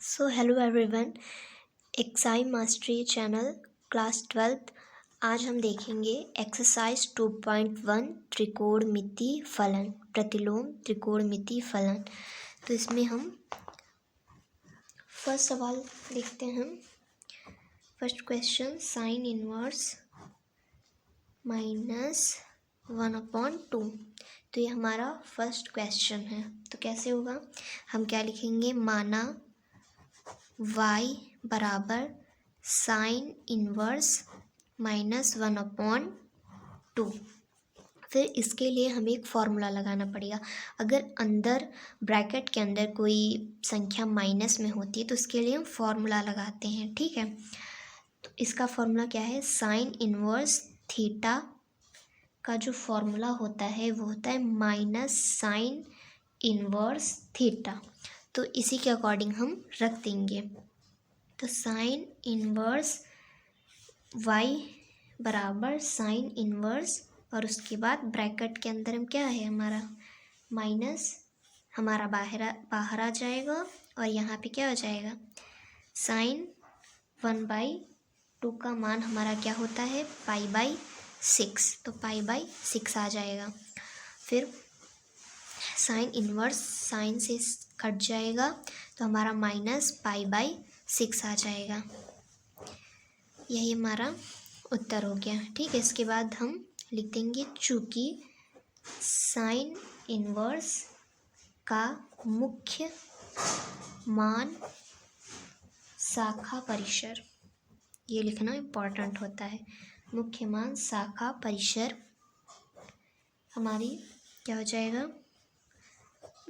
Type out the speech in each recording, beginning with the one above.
So hello everyone, exine mastery channel class 12th। आज हम देखेंगे एक्सरसाइज 2.1 त्रिकोणमिति फलन, प्रतिलोम त्रिकोणमिति फलन। तो इसमें हम फर्स्ट सवाल देखते हैं। First question, sine inverse -1/2। तो ये हमारा फर्स्ट क्वेश्चन है। तो कैसे होगा, हम क्या लिखेंगे, माना y बराबर साइन इनवर्स -1/2। फिर इसके लिए हमें एक फॉर्मूला लगाना पड़ेगा। अगर अंदर ब्रैकेट के अंदर कोई संख्या माइनस में होती है तो इसके लिए हम फॉर्मूला लगाते हैं, ठीक है। तो इसका फॉर्मूला क्या है, साइन इनवर्स थीटा का जो फॉर्मूला होता है वो होता है माइनस साइन इनवर्स थीटा। तो इसी के अकॉर्डिंग हम रख देंगे। तो साइन इनवर्स y बराबर साइन इनवर्स, और उसके बाद ब्रैकेट के अंदर हम क्या है, हमारा माइनस हमारा बाहर आ जाएगा, और यहाँ पे क्या हो जाएगा, साइन 1/2 का मान हमारा क्या होता है, π/6। तो π/6 आ जाएगा। फिर साइन इनवर्स साइन से कट जाएगा तो हमारा -π/6 आ जाएगा। यही हमारा उत्तर हो गया, ठीक है। इसके बाद हम लिख देंगे, चूँकि साइन इनवर्स का मुख्य मान शाखा परिसर, ये लिखना इम्पॉर्टेंट होता है। मुख्य मान शाखा परिसर हमारी क्या हो जाएगा,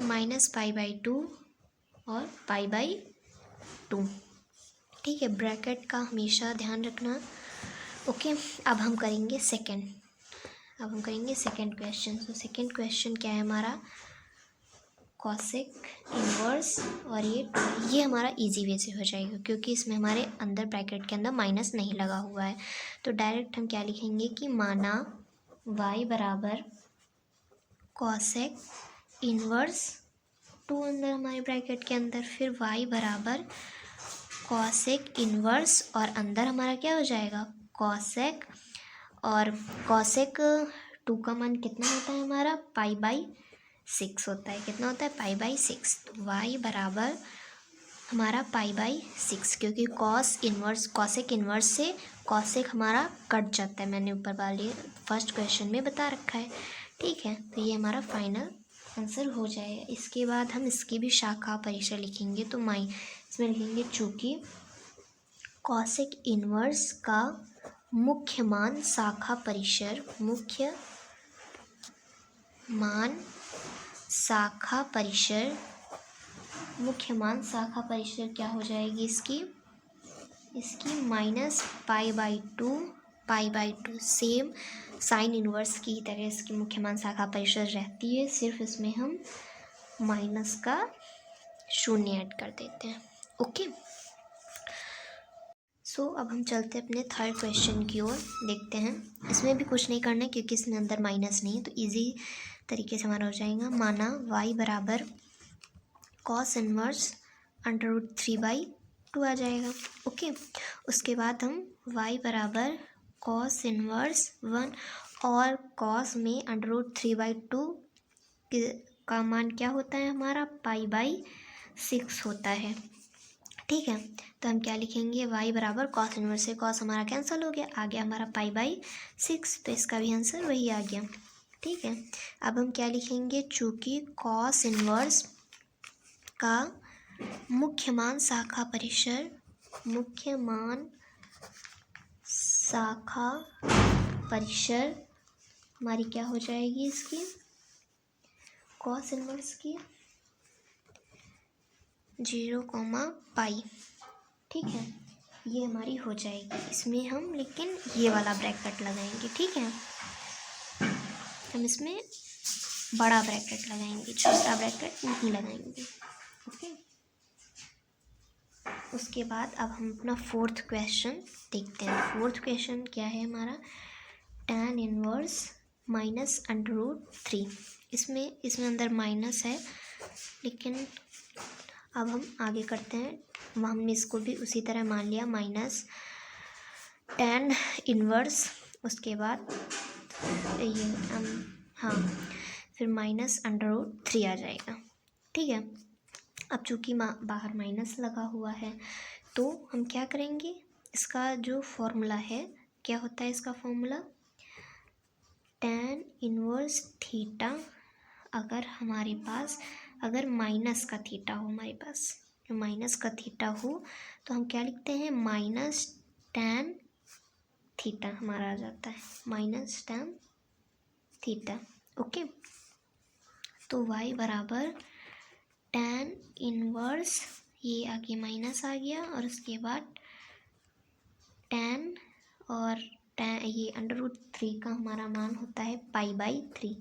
-π/2 और π/2, ठीक है। ब्रैकेट का हमेशा ध्यान रखना, ओके। अब हम करेंगे सेकंड क्वेश्चन। तो सेकंड क्वेश्चन क्या है हमारा, कॉसेक इनवर्स, और ये हमारा इजी वे से हो जाएगा क्योंकि इसमें हमारे अंदर ब्रैकेट के अंदर माइनस नहीं लगा हुआ है। तो डायरेक्ट हम क्या लिखेंगे कि माना y बराबर कॉसेक इनवर्स 2 अंदर हमारे ब्रैकेट के अंदर, फिर y बराबर कॉसेक इनवर्स, और अंदर हमारा क्या हो जाएगा, कॉसेक, और कॉसेक 2 का मान कितना होता है हमारा, π/6 होता है। कितना होता है, π/6। तो y बराबर हमारा π/6, क्योंकि कॉसेक इनवर्स से कॉसेक हमारा कट जाता है, मैंने ऊपर वाले फर्स्ट क्वेश्चन में बता रखा है, ठीक है। तो ये हमारा फाइनल आंसर हो जाएगा। इसके बाद हम इसकी भी शाखा परिसर लिखेंगे। तो इसमें लिखेंगे, चूँकि कॉसेक इनवर्स का मुख्य मान शाखा परिसर, मुख्य मान शाखा परिसर क्या हो जाएगी इसकी -π/2 सेम साइन इनवर्स की तरह इसकी मुख्य मान शाखा परिसर रहती है, सिर्फ इसमें हम माइनस का 0 ऐड कर देते हैं, ओके। सो अब हम चलते हैं अपने थर्ड क्वेश्चन की ओर, देखते हैं। इसमें भी कुछ नहीं करना है क्योंकि इसमें अंदर माइनस नहीं है, तो इजी तरीके से हमारा हो जाएगा। माना y बराबर कॉस इनवर्स √3/2 आ जाएगा, ओके। उसके बाद हम y बराबर कॉस इनवर्स 1, और कॉस में √3/2 का मान क्या होता है हमारा, π/6 होता है, ठीक है। तो हम क्या लिखेंगे, y बराबर कॉस इनवर्स से कॉस हमारा कैंसिल हो गया, आ गया हमारा π/6। तो इसका भी आंसर वही आ गया, ठीक है। अब हम क्या लिखेंगे, चूँकि कॉस इनवर्स का मुख्य मान शाखा परिसर, हमारी क्या हो जाएगी, इसकी कॉस इनवर्स की 0, ठीक है। ये हमारी हो जाएगी। इसमें हम लेकिन ये वाला ब्रैकेट लगाएंगे, ठीक है। हम इसमें बड़ा ब्रैकेट लगाएंगे, छोटा ब्रैकेट नहीं लगाएंगे, ओके। उसके बाद अब हम अपना फोर्थ क्वेश्चन देखते हैं। फोर्थ क्वेश्चन क्या है हमारा, tan इनवर्स -√3। इसमें अंदर माइनस है, लेकिन अब हम आगे करते हैं। हमने इसको भी उसी तरह मान लिया माइनस tan इनवर्स, उसके बाद ये हाँ फिर माइनस √3 आ जाएगा। ठीक है, अब चूँकि बाहर माइनस लगा हुआ है तो हम क्या करेंगे, इसका जो फॉर्मूला है क्या होता है, इसका फॉर्मूला tan इनवर्स थीटा, अगर हमारे पास अगर माइनस का थीटा हो, हमारे पास माइनस का थीटा हो तो हम क्या लिखते हैं, माइनस tan थीटा हमारा आ जाता है, माइनस tan थीटा। ओके, तो y बराबर tan इनवर्स, ये आगे माइनस आ गया और उसके बाद tan और tan, ये √3 का हमारा मान होता है π/3।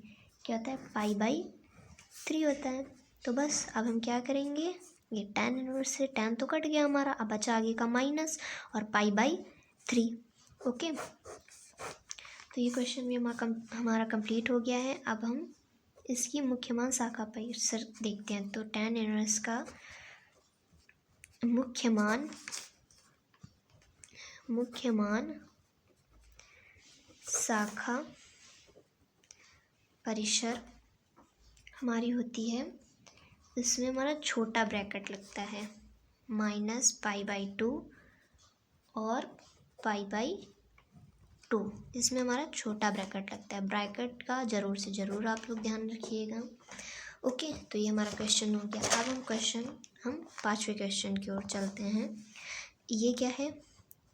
क्या होता है, π/3 होता है। तो बस अब हम क्या करेंगे, ये tan इनवर्स से tan तो कट गया हमारा, अब बचा आगे का माइनस और π/3। ओके, तो ये क्वेश्चन भी हमारा कंप्लीट हो गया है। अब हम इसकी मुख्य मान शाखा परिसर देखते हैं। तो tan इनवर्स का मुख्य मान शाखा परिसर हमारी होती है, इसमें हमारा छोटा ब्रैकेट लगता है -π/2 और π/2, इसमें हमारा छोटा ब्रैकेट लगता है। ब्रैकेट का ज़रूर से ज़रूर आप लोग ध्यान रखिएगा। ओके, तो ये हमारा क्वेश्चन हो गया। अब हम पांचवें क्वेश्चन की ओर चलते हैं। ये क्या है,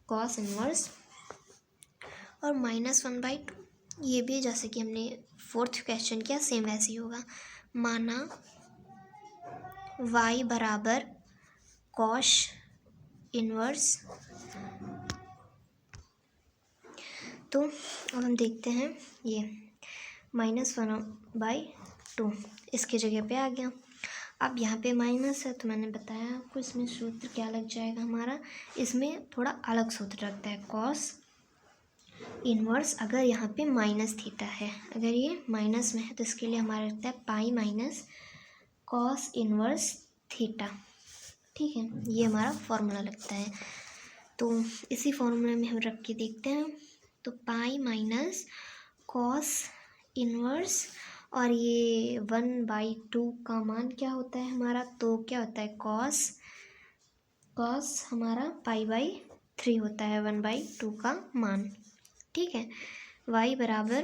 कॉस इनवर्स और -1/2। ये भी जैसे कि हमने फोर्थ क्वेश्चन किया सेम वैसे ही होगा। माना y बराबर कॉस इनवर्स, तो अब हम देखते हैं ये -1/2 इसकी जगह पे आ गया। अब यहाँ पे माइनस है तो मैंने बताया आपको इसमें सूत्र क्या लग जाएगा हमारा, इसमें थोड़ा अलग सूत्र लगता है। कॉस इनवर्स अगर यहाँ पे माइनस थीटा है, अगर ये माइनस में है तो इसके लिए हमारा लगता है pi minus cos inverse theta. ठीक है, ये हमारा फॉर्मूला लगता है। तो इसी फॉर्मूले में हम रख के देखते हैं। तो पाई माइनस कॉस इनवर्स और ये 1/2 का मान क्या होता है हमारा, तो क्या होता है कॉस हमारा π/3 होता है 1/2 का मान। ठीक है, y बराबर,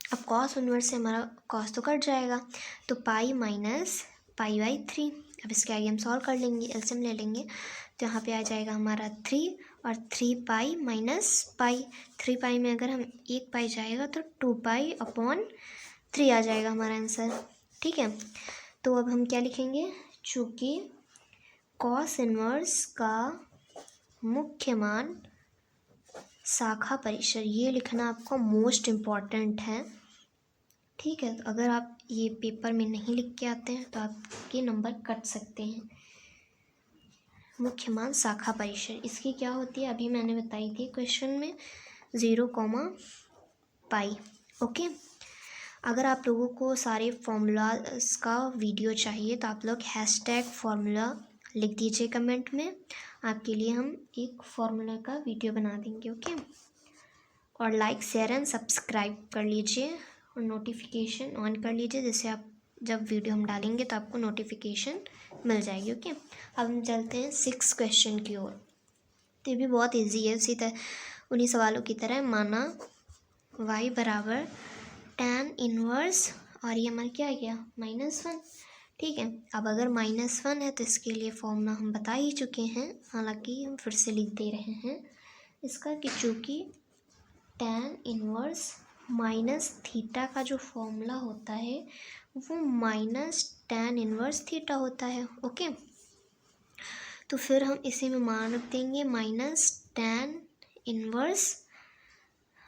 अब कॉस इनवर्स से हमारा कॉस तो कट जाएगा तो पाई माइनस π/3। अब इसके आगे हम सॉल्व कर लेंगे, एलसीएम ले लेंगे, तो यहाँ पे आ जाएगा हमारा 3 और 3π माइनस पाई। 3π में अगर हम 1 पाई जाएगा तो 2π/3 आ जाएगा हमारा आंसर। ठीक है, तो अब हम क्या लिखेंगे, चूँकि कॉस इनवर्स का मुख्य मान शाखा परिसर, ये लिखना आपको मोस्ट इम्पॉर्टेंट है। ठीक है, तो अगर आप ये पेपर में नहीं लिख के आते हैं तो आपके नंबर कट सकते हैं। मुख्य मान शाखा परिसर इसकी क्या होती है, अभी मैंने बताई थी क्वेश्चन में, 0, ओके। अगर आप लोगों को सारे फॉर्मूलाज का वीडियो चाहिए तो आप लोग #फॉर्मूला लिख दीजिए कमेंट में, आपके लिए हम एक फॉर्मूला का वीडियो बना देंगे। ओके, और लाइक शेयर एंड सब्सक्राइब कर लीजिए और नोटिफिकेशन ऑन कर लीजिए, जिससे आप जब वीडियो हम डालेंगे तो आपको नोटिफिकेशन मिल जाएगी। ओके, अब हम चलते हैं 6 क्वेश्चन की ओर। तो ये भी बहुत इजी है, उन्हीं सवालों की तरह। माना y बराबर tan इनवर्स और ये हमारा क्या आ गया, -1। ठीक है, अब अगर -1 है तो इसके लिए फॉर्मूला हम बता ही चुके हैं, हालांकि हम फिर से लिख दे रहे हैं इसका, कि चूँकि tan इनवर्स माइनस थीटा का जो फॉर्मूला होता है वो माइनस tan इनवर्स थीटा होता है। ओके, तो फिर हम इसी में मान रख देंगे माइनस tan इनवर्स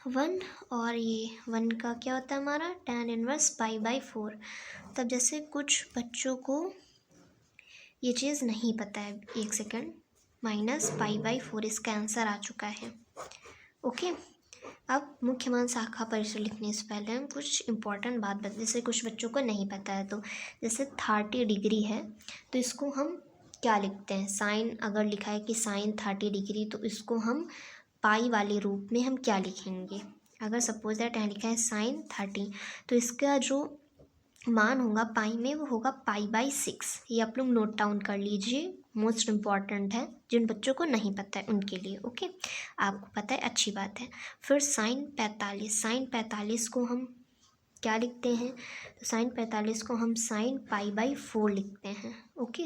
1 और ये 1 का क्या होता है हमारा tan इनवर्स π/4। तब जैसे कुछ बच्चों को ये चीज़ नहीं पता है, 1 सेकंड, -π/4 इसका आंसर आ चुका है। ओके, अब मुख्य मान शाखा परिसर लिखने से पहले हम कुछ इम्पोर्टेंट बात बता, जैसे कुछ बच्चों को नहीं पता है, तो जैसे 30 डिग्री है तो इसको हम क्या लिखते हैं। साइन अगर लिखा है कि साइन 30 डिग्री तो इसको हम पाई वाले रूप में हम क्या लिखेंगे। अगर सपोज दैट यहाँ लिखा है साइन 30 तो इसका जो मान होगा पाई में वो होगा पाई/6। ये आप लोग नोट डाउन कर लीजिए, मोस्ट इम्पॉर्टेंट है, जिन बच्चों को नहीं पता है उनके लिए। ओके, आपको पता है अच्छी बात है। फिर साइन 45 को हम क्या लिखते हैं, तो साइन 45 को हम साइन पाई/4 लिखते हैं। ओके,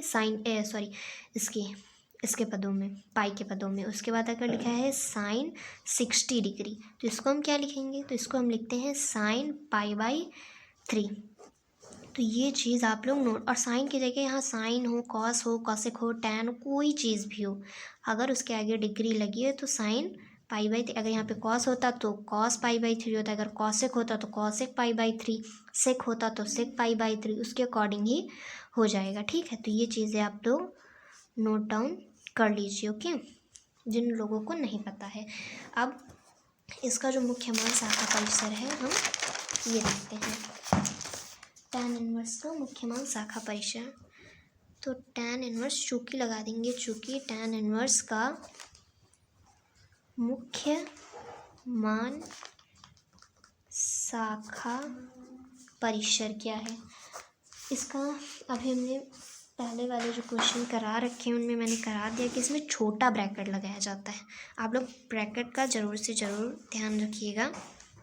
इसके पदों में, पाई के पदों में। उसके बाद अगर लिखा है साइन 60 डिग्री तो इसको हम क्या लिखेंगे, तो इसको हम लिखते हैं साइन पाई/3। तो ये चीज़ आप लोग नोट, और साइन की जगह यहाँ साइन हो, कॉस हो, कॉसेक हो, टैन हो, कोई चीज़ भी हो, अगर उसके आगे डिग्री लगी है तो साइन पाई/3। अगर यहाँ पे कॉस होता तो कॉस पाई/3 होता, अगर कॉसेक होता तो कॉसेक पाई/3, सेक होता तो सेक पाई/3, उसके अकॉर्डिंग ही हो जाएगा। ठीक है, तो ये चीज़ें आप लोग नोट डाउन कर लीजिए। ओके, जिन लोगों को नहीं पता है। अब इसका जो मुख्य मान शाखा परिसर है हम ये देखते हैं। tan इनवर्स का मुख्य मान शाखा परिसर, तो tan इनवर्स चूँकि लगा देंगे, चूँकि tan इनवर्स का मुख्य मान शाखा परिसर क्या है। इसका अभी हमने पहले वाले जो क्वेश्चन करा रखे हैं उनमें मैंने करा दिया कि इसमें छोटा ब्रैकेट लगाया जाता है। आप लोग ब्रैकेट का ज़रूर से ज़रूर ध्यान रखिएगा,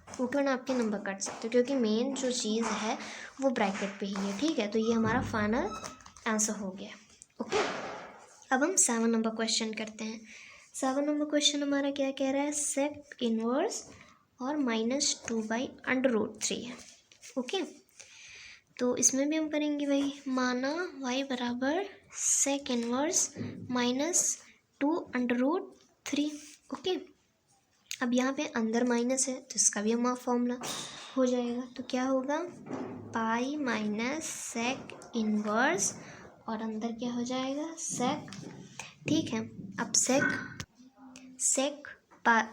क्योंकि ना आपके नंबर कट सकते हो, क्योंकि मेन जो चीज़ है वो ब्रैकेट पे ही है। ठीक है, तो ये हमारा फाइनल आंसर हो गया। ओके, अब हम 7 नंबर क्वेश्चन करते हैं। 7 नंबर क्वेश्चन हमारा क्या कह रहा है, सेक इनवर्स और -2/√3 है। ओके, तो इसमें भी हम करेंगे वही, माना y बराबर सेक इनवर्स -2/√3। ओके, अब यहाँ पे अंदर माइनस है तो इसका भी हमारा फॉर्मूला हो जाएगा, तो क्या होगा पाई माइनस सेक इनवर्स और अंदर क्या हो जाएगा सेक। ठीक है, अब सेक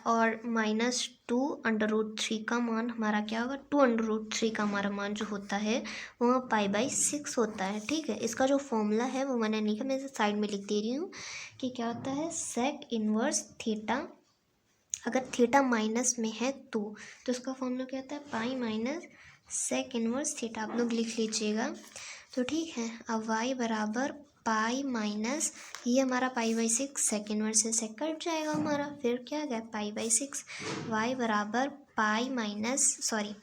और -2/√3 का मान हमारा क्या होगा, 2/√3 का हमारा मान जो होता है वो पाई/6 होता है। ठीक है, इसका जो फॉर्मूला है वो मैंने लिखा, मैं साइड में लिख दे रही हूँ कि क्या होता है सेक इनवर्स थीटा, अगर थीटा माइनस में है तो उसका फॉर्मूला क्या होता है pi minus sec inverse theta. आप लोग लिख लीजिएगा। तो ठीक है, अब y बराबर पाई माइनस, ये हमारा पाई/6 सेक इनवर्स से सेक कट जाएगा हमारा, फिर क्या आ गया पाई/6। y बराबर पाई माइनस, सॉरी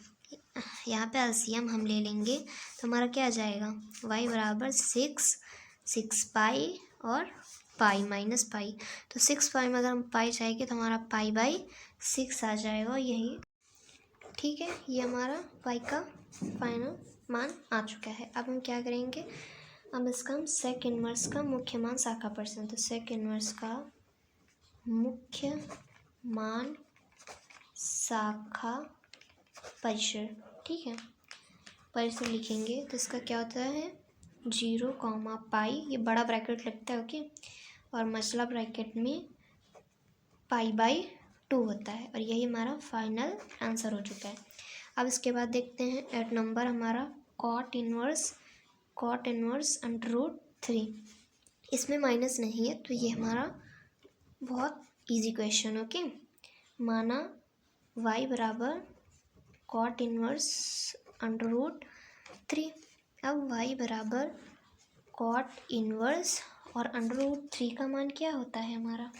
यहाँ पे एलसीएम हम ले लेंगे तो हमारा क्या आ जाएगा y बराबर 6 पाई और पाई माइनस पाई, तो 6 पाई में अगर हम पाई जाएंगे तो हमारा पाई/6 आ जाएगा, यही। ठीक है, ये हमारा पाई का फाइनल मान आ चुका है। अब हम क्या करेंगे, अब इसका हम सेक इनवर्स का मुख्य मान शाखा परिसर, तो सेक इनवर्स का मुख्य मान शाखा परिसर। ठीक है, परिसर लिखेंगे तो इसका क्या होता है 0, पाई, ये बड़ा ब्रैकेट लगता है। ओके, और मसला ब्रैकेट में पाई/2 होता है, और यही हमारा फाइनल आंसर हो चुका है। अब इसके बाद देखते हैं 8 नंबर हमारा कॉट इनवर्स √3। इसमें माइनस नहीं है तो ये हमारा बहुत इजी क्वेश्चन। ओके, माना y बराबर कॉट इनवर्स √3। अब y बराबर कॉट इनवर्स और √3 का मान क्या होता है हमारा,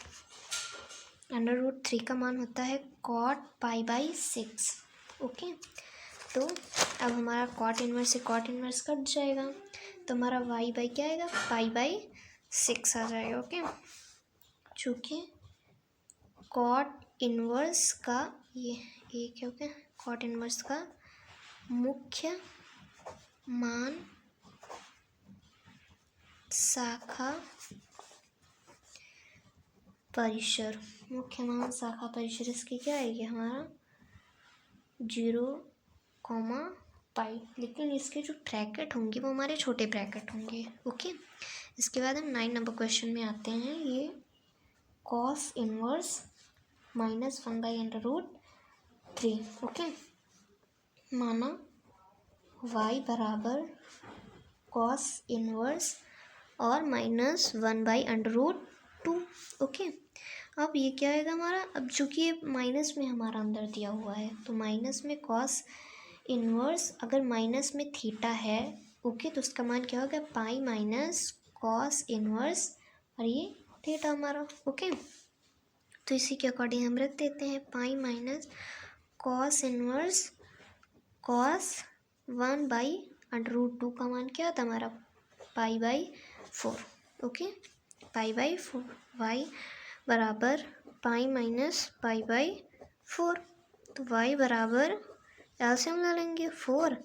√3 का मान होता है कॉट पाई/6। ओके, तो अब हमारा कॉट इनवर्स से कॉट इनवर्स कट जाएगा तो हमारा y क्या आएगा पाई/6 आ जाएगा। ओके, चूँकि कॉट इनवर्स का ये क्या हो गया, कॉट इनवर्स का मुख्य मान शाखा परिसर, मुख्य मान शाखा परिसर इसकी क्या आएगी हमारा 0, पाई, लेकिन इसके जो ब्रैकेट होंगे वो हमारे छोटे ब्रैकेट होंगे। ओके, इसके बाद हम 9 नंबर क्वेश्चन में आते हैं। ये कॉस इनवर्स -1/√3। ओके, माना y बराबर कॉस इनवर्स और -1/√2। ओके, अब ये क्या आएगा हमारा, अब चूँकि ये माइनस में हमारा अंदर दिया हुआ है तो माइनस में कॉस इन्वर्स, अगर माइनस में थीटा है ओके तो उसका मान क्या होगा, पाई माइनस कॉस इन्वर्स और ये थीटा हमारा। ओके, तो इसी के अकॉर्डिंग हम रख देते हैं pi minus cos inverse cos 1/√2 का मान क्या होता है हमारा, π/4। ओके, π/4, y बराबर पाई माइनस π/4, तो y बराबर एलसीएम ले लेंगे 4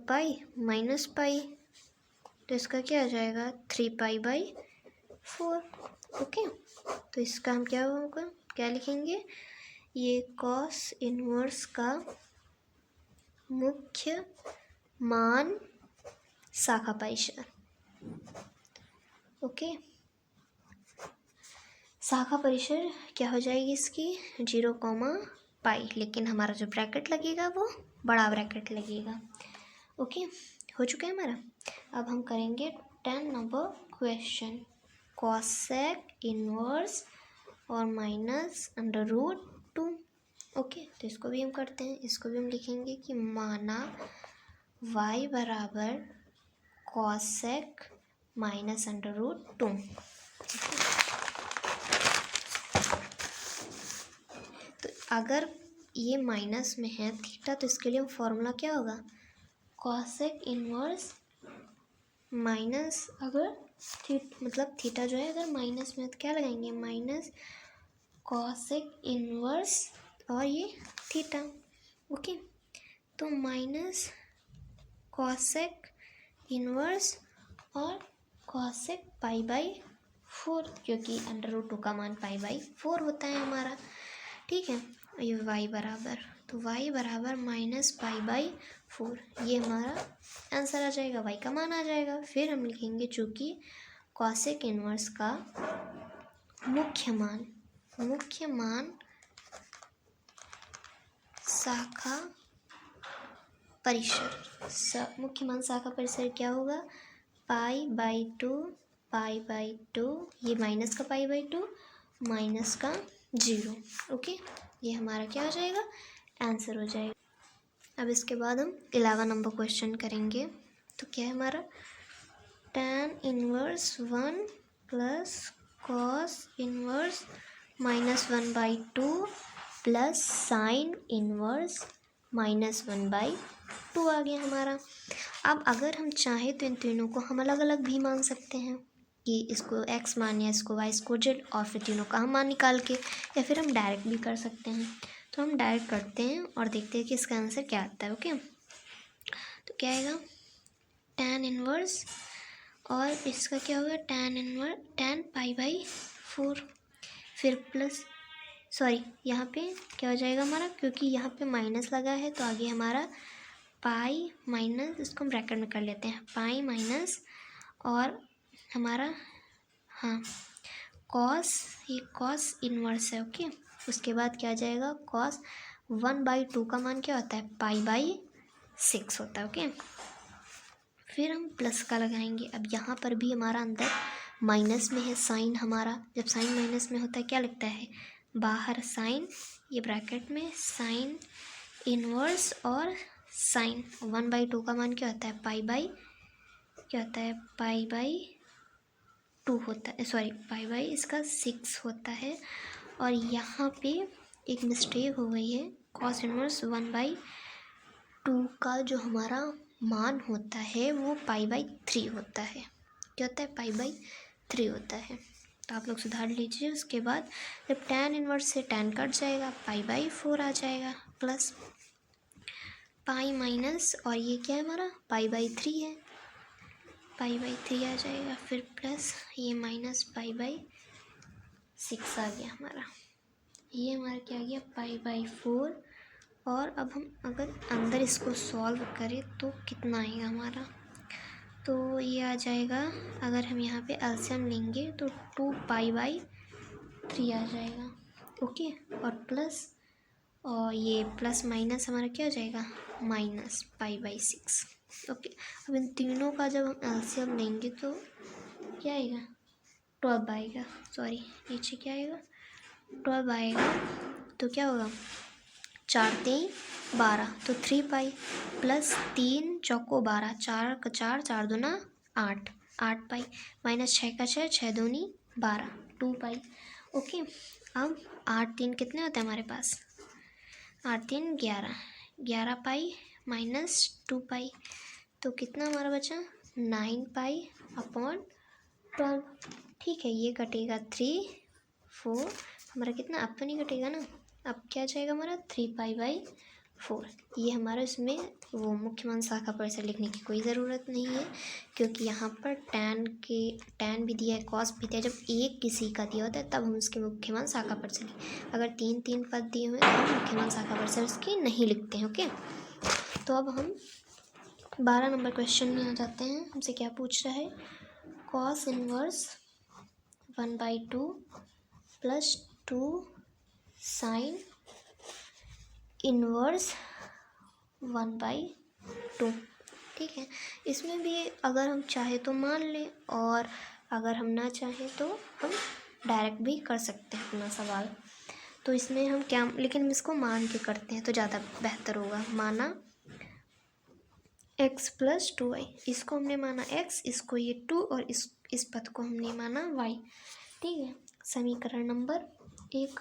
पाई माइनस पाई, तो इसका क्या आ जाएगा 3π/4। ओके, तो इसका हम क्या होगा, क्या लिखेंगे, ये कॉस इन्वर्स का मुख्य मान शाखा परिसर। ओके, शाखा परिसर क्या हो जाएगी इसकी 0, लेकिन हमारा जो ब्रैकेट लगेगा वो बड़ा ब्रैकेट लगेगा। ओके, हो चुका है हमारा। अब हम करेंगे 10 नंबर क्वेश्चन, कॉसेक इन्वर्स और -√2। ओके, तो इसको भी हम करते हैं, इसको भी हम लिखेंगे कि माना y बराबर कॉसेक -√2। तो अगर ये माइनस में है थीटा तो इसके लिए फॉर्मूला क्या होगा, कॉसेक इन्वर्स माइनस, अगर मतलब थीटा जो है अगर माइनस में तो क्या लगाएंगे, माइनस कॉसेक इन्वर्स और ये थीटा। ओके, तो माइनस कॉसेक इन्वर्स और कॉसेक π/4, क्योंकि √2 का मान π/4 होता है हमारा। ठीक है, ये y बराबर, तो y बराबर -π/4, ये हमारा आंसर आ जाएगा, y का मान आ जाएगा। फिर हम लिखेंगे चूँकि कॉसेक इन्वर्स का मुख्य मान शाखा परिसर, मुख्य मान शाखा परिसर क्या होगा, π/2, ये माइनस का π/2 माइनस का 0। ओके, ये हमारा क्या हो जाएगा, आंसर हो जाएगा। अब इसके बाद हम 11 नंबर क्वेश्चन करेंगे। तो क्या है हमारा, tan inverse 1 plus cos inverse -1/2 plus sine inverse -1/2 आ गया हमारा। अब अगर हम चाहें तो इन तीनों को हम अलग अलग भी मान सकते हैं कि इसको x मान या इसको y, इसको z, और फिर तीनों का हम मान निकाल के, या फिर हम डायरेक्ट भी कर सकते हैं। तो हम डायरेक्ट करते हैं और देखते हैं कि इसका आंसर क्या आता है। ओके, तो क्या आएगा, tan इनवर्स और इसका क्या होगा, tan π/4, फिर प्लस, सॉरी यहाँ पे क्या हो जाएगा हमारा, क्योंकि यहाँ पे माइनस लगा है तो आगे हमारा पाई माइनस, इसको हम ब्रैकेट में कर लेते हैं, पाई माइनस और हमारा हाँ कॉस, ये कॉस इन्वर्स है। ओके, उसके बाद क्या आ जाएगा, कॉस 1/2 का मान क्या होता है, π/6 होता है। ओके, फिर हम प्लस का लगाएंगे। अब यहाँ पर भी हमारा अंदर माइनस में है साइन हमारा, जब साइन माइनस में होता है क्या लगता है, बाहर साइन, ये ब्रैकेट में साइन इन्वर्स और साइन 1/2 का मान क्या होता है, क्या होता है, π/2 होता है, सॉरी इसका 6 होता है। और यहाँ पे एक मिस्टेक हो गई है, कॉस इन्वर्स 1/2 का जो हमारा मान होता है वो π/3 होता है। क्या होता है, π/3 होता है, तो आप लोग सुधार लीजिए। उसके बाद जब tan इन्वर्स से tan कट जाएगा, π/4 आ जाएगा, प्लस पाई माइनस, और ये क्या है हमारा, π/3 है, π/3 आ जाएगा, फिर प्लस ये माइनस π/6 आ गया हमारा, ये हमारा क्या आ गया, π/4। और अब हम अगर अंदर इसको सॉल्व करें तो कितना आएगा हमारा, तो ये आ जाएगा, अगर हम यहाँ पे एलसीएम लेंगे तो 2π/3 आ जाएगा। ओके, और प्लस, और ये प्लस माइनस हमारा क्या हो जाएगा, -π/6। ओके, अब इन तीनों का जब हम एलसीएम लेंगे तो क्या आएगा 12 आएगा, सॉरी नीचे क्या आएगा 12 आएगा। तो क्या होगा 4 3 12, तो 3 पाई प्लस 3 चौको 12, 4 का 4, 4 दूना 8, 8 पाई माइनस 6 का 6, 6 दूनी 12, 2 पाई। ओके, अब 8 3 कितने होते हैं हमारे पास, 8 3 11, 11 पाई माइनस 2 पाई, तो कितना हमारा बचा 9 पाई अपॉन 12। ठीक है, ये कटेगा 3 4, हमारा कितना अब तो नहीं कटेगा ना, अब क्या जाएगा हमारा 3 पाई बाई 4। ये हमारा इसमें वो मुख्य मान शाखा परिसर लिखने की कोई ज़रूरत नहीं है, क्योंकि यहाँ पर टैन भी दिया है, कॉस भी दिया है। जब एक किसी का दिया होता है तब हम उसके मुख्य मान शाखा परिसर लिखें। अगर 3 3 पद दिए हुए तो हम मुख्य मान शाखा परिसर उसकी नहीं लिखते हैं। ओके, तो अब हम 12 नंबर क्वेश्चन में आ जाते हैं। हमसे क्या पूछ रहा है, cos inverse 1/2 plus 2 sine inverse 1/2। ठीक है, इसमें भी अगर हम चाहे तो मान लें, और अगर हम ना चाहें तो हम डायरेक्ट भी कर सकते हैं अपना सवाल। तो इसमें हम क्या, लेकिन हम इसको मान के करते हैं तो ज़्यादा बेहतर होगा। माना x प्लस 2y, इसको हमने माना x, इसको ये 2, और इस पद को हमने माना y। ठीक है, समीकरण नंबर 1।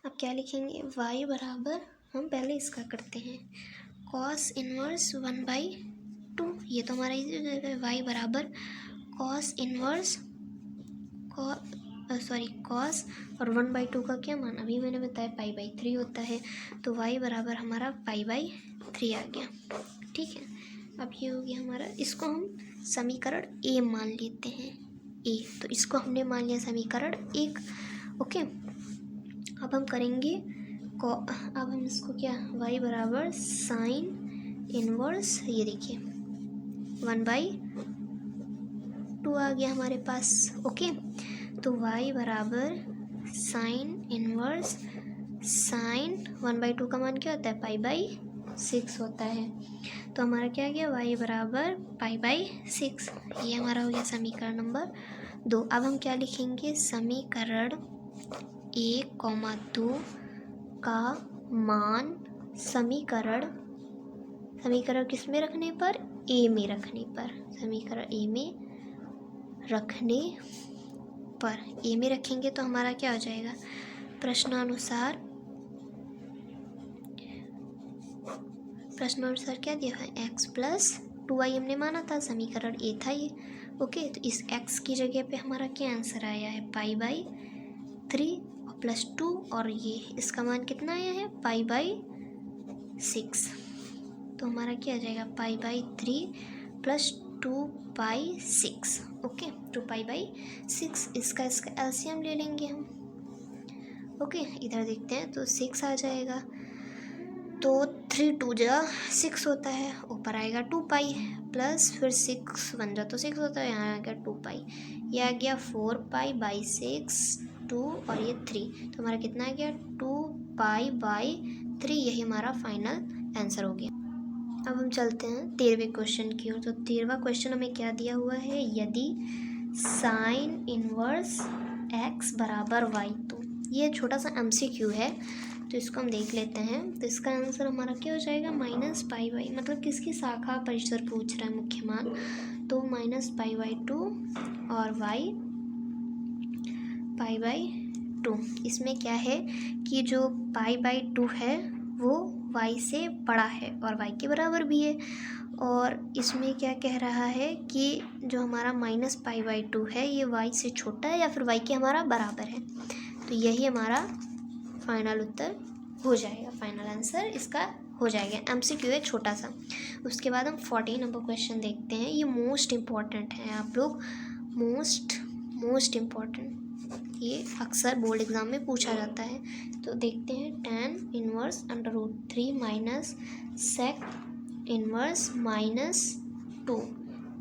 अब क्या लिखेंगे, y बराबर, हम पहले इसका करते हैं, कॉस इनवर्स 1/2, ये तो हमारा इजी हो जाएगा। y बराबर कॉस इनवर्स कॉस और 1/2 का क्या मान, अभी मैंने बताया π/3 होता है, तो y बराबर हमारा π/3 आ गया। ठीक है, अब ये हो गया हमारा, इसको हम समीकरण a मान लेते हैं, a, तो इसको हमने मान लिया समीकरण 1। ओके, अब हम करेंगे अब हम इसको क्या, y बराबर साइन इनवर्स, ये देखिए 1/2 आ गया हमारे पास। ओके, तो y बराबर साइन इनवर्स साइन 1/2 का मान क्या होता है π/6 होता है, तो हमारा क्या आ गया y बराबर π/6। ये हमारा हो गया समीकरण नंबर 2। अब हम क्या लिखेंगे, समीकरण 1, 2 का मान समीकरण किस में रखने पर, a में रखने पर, समीकरण a में रखने पर, a में रखेंगे तो हमारा क्या हो जाएगा, प्रश्नानुसार क्या दिया है, x प्लस 2y हमने माना था, समीकरण a था ये। ओके, तो इस x की जगह पे हमारा क्या आंसर आया है π/3 और प्लस 2, और ये इसका मान कितना आया है π/6, तो हमारा क्या आ जाएगा π/3 प्लस 2/6। ओके, 2/6, इसका एलसीएम ले लेंगे हम। ओके, इधर देखते हैं, तो 6 आ जाएगा, तो 3 2 जा 6 होता है, ऊपर आएगा 2 पाई, प्लस फिर 6 बन जा तो 6 होता है, यहाँ आ गया 2 पाई, ये आ गया 4π/6 2, और ये 3, तो हमारा कितना आ गया 2π/3। यही हमारा फाइनल आंसर हो गया। अब हम चलते हैं 13वें क्वेश्चन की ओर। तो 13वां क्वेश्चन हमें क्या दिया हुआ है, यदि साइन इनवर्स x बराबर y, तो ये छोटा सा MCQ है, तो इसको हम देख लेते हैं। तो इसका आंसर हमारा क्या हो जाएगा -π/, मतलब किसकी शाखा परिसर पूछ रहा है मुख्य मान, तो -π/2 और y π/2। इसमें क्या है कि जो π/2 है वो y से बड़ा है और y के बराबर भी है, और इसमें क्या कह रहा है कि जो हमारा -π/2 है ये y से छोटा है या फिर y के हमारा बराबर है, तो यही हमारा फाइनल उत्तर हो जाएगा, फाइनल आंसर इसका हो जाएगा। MCQ है छोटा सा। उसके बाद हम 14 नंबर क्वेश्चन देखते हैं, ये मोस्ट इम्पॉर्टेंट है, आप लोग मोस्ट इम्पॉर्टेंट, ये अक्सर बोर्ड एग्ज़ाम में पूछा जाता है। तो देखते हैं, tan inverse √3 minus sec inverse -2,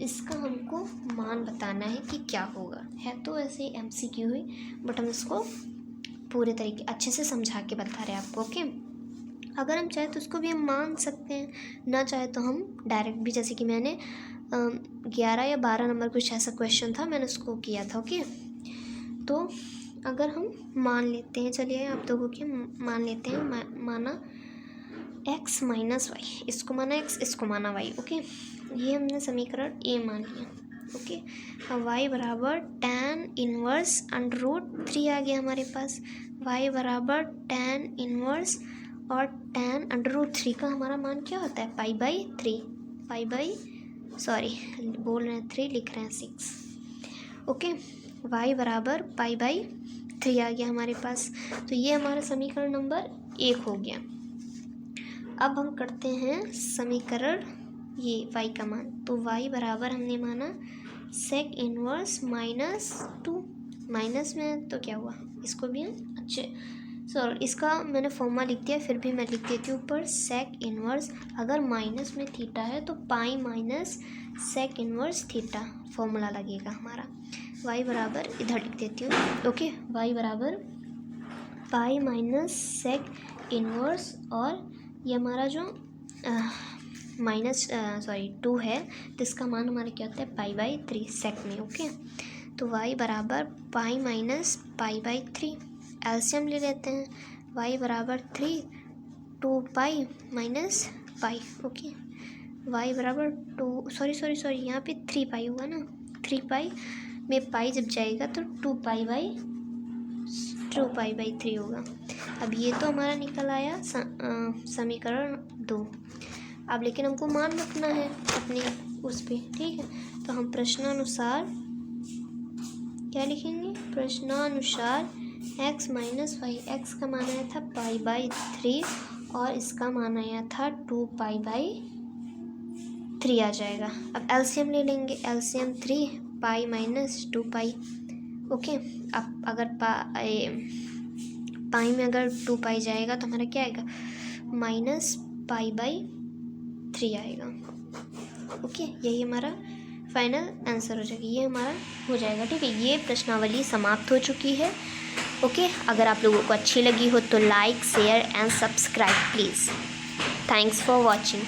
इसका हमको मान बताना है कि क्या होगा। है तो ऐसे MCQ ही, बट हम इसको पूरे तरीके अच्छे से समझा के बता रहे हैं आपको। ओके, अगर हम चाहे तो उसको भी हम मान सकते हैं, ना चाहे तो हम डायरेक्ट भी, जैसे कि मैंने 11 या 12 नंबर कुछ ऐसा क्वेश्चन था, मैंने उसको किया था। ओके, तो अगर हम मान लेते हैं, चलिए आप लोगों के मान लेते हैं, माना x माइनस वाई, इसको माना x, इसको माना y। ओके, ये हमने समीकरण a मान लिया। ओके, अब y बराबर tan इनवर्स अंडर रूट 3 आ गया हमारे पास। y बराबर tan इनवर्स और tan अंडर रूट 3 का हमारा मान क्या होता है, पाई बाई 3, बोल रहे हैं 3, लिख रहे हैं 6। ओके, y बराबर पाई बाई 3 आ गया हमारे पास। तो ये हमारा समीकरण नंबर 1 हो गया। अब हम करते हैं समीकरण ये y का मान। तो y बराबर हमने माना सेक इनवर्स -2, माइनस में तो क्या हुआ, इसको भी हम इसका मैंने फॉर्मूला लिख दिया, फिर भी मैं लिख देती हूँ ऊपर सेक इनवर्स। अगर माइनस में थीटा है तो pi minus sec inverse theta formula लगेगा हमारा। y बराबर इधर लिख देती हूँ। ओके, y बराबर पाई माइनस सेक इनवर्स, और ये हमारा जो -2 है, तो इसका मान हमारा क्या होता है, पाई बाई 3 सेक में। ओके, तो y बराबर pi minus pi by 3, LCM ले लेते हैं। y बराबर 3, 2 pi minus pi. Okay, y बराबर 2 यहाँ पे 3 पाई होगा ना, 3 पाई में पाई जब जाएगा तो 2 पाई बाई 3 होगा। अब ये तो हमारा निकल आया समीकरण 2। अब लेकिन हमको मान रखना है अपने उस पे, ठीक है। तो हम प्रश्नानुसार क्या लिखेंगे, प्रश्नानुसार x माइनस वाई, एक्स का मान आया था पाई बाई 3 और इसका मान आया था 2 पाई बाई 3 आ जाएगा। अब एलसीएम ले लेंगे, एलसीएम 3 पाई माइनस 2 पाई। ओके, अब अगर पाई में अगर 2 पाई जाएगा तो हमारा क्या आएगा, माइनस पाई बाई 3 आएगा। ओके, यही हमारा फाइनल आंसर हो जाएगा, ये हमारा हो जाएगा। ठीक है, ये प्रश्नावली समाप्त हो चुकी है। ओके, अगर आप लोगों को अच्छी लगी हो तो like, share and subscribe please. Thanks for watching.